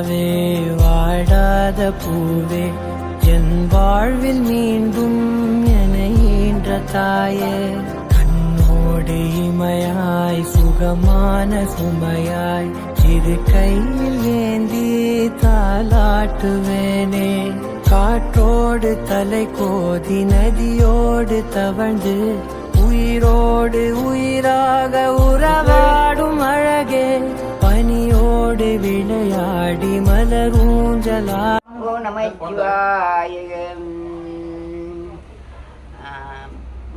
நிலாவே வாடாத பூவே என் வாழ்வில் மீண்டும் என ஈன்ற தாயே கண்ணோடு இமையாய் சுகமான சுமையாய் இரு கையில் ஏந்தி தாலாட்டுவேனே காற்றோடு தலை கோதி நதியோடு தவழ்ந்து உயிரோடு உயிராக உறவாடும் அழகே பனியோடு விளையாடி மலரூஞ்சலா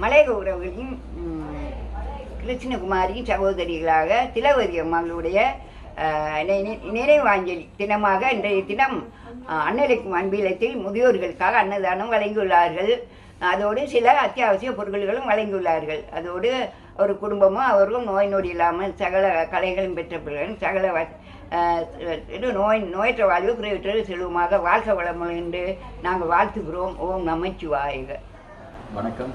மலையக உறவுகளின் கிருஷ்ணகுமாரியின் சகோதரிகளாக திலகவதி அம்மாளுடைய நினைவாஞ்சலி தினமாக இன்றைய தினம் அன்னலைக்கும் அன்பிலத்தில் முதியோர்களுக்காக அன்னதானம் வழங்கியுள்ளார்கள். அதோடு சில அத்தியாவசிய பொருட்களும் வழங்கியுள்ளார்கள். அதோடு ஒரு குடும்பமும் அவர்களும் நோய் நொடி இல்லாமல் சகல கலைகளும் பெற்ற பிள்ளைகளும் சகல நோயற்ற வாழ்வு குறைவற்ற செல்வமாக வாழ்க்கை வளமுடன் என்று நாங்கள் வாழ்த்துகிறோம். ஓம் நமச்சிவாய. வணக்கம்.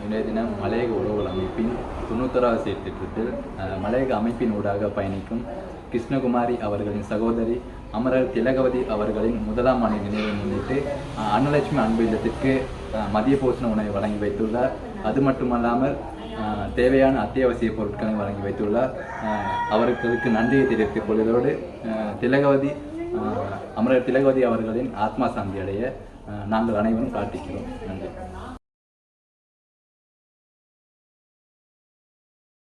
இன்றைய தினம் மலையக உறவுகள் அமைப்பின் 91வது செயற்திட்டத்தில் மலையக அமைப்பின் ஊடாக பயணிக்கும் கிருஷ்ணகுமாரி அவர்களின் சகோதரி அமரர் திலகவதி அவர்களின் 1ஆம் ஆண்டு நினைவை முன்னிட்டு அன்னலட்சுமி அன்பு இல்லத்திற்கு மதிய போஷண உணவை வழங்கி வைத்துள்ளார். அது மட்டுமல்லாமல் தேவையான அத்தியாவசிய பொருட்களை வழங்கி வைத்துள்ளார். அவர்களுக்கு நன்றியை தெரிவித்துக் கொள்வதோடு அமரர் திலகவதி அவர்களின் ஆத்மா சாந்தி அடைய நாங்கள் அனைவரும் பிரார்த்திக்கிறோம். நன்றி.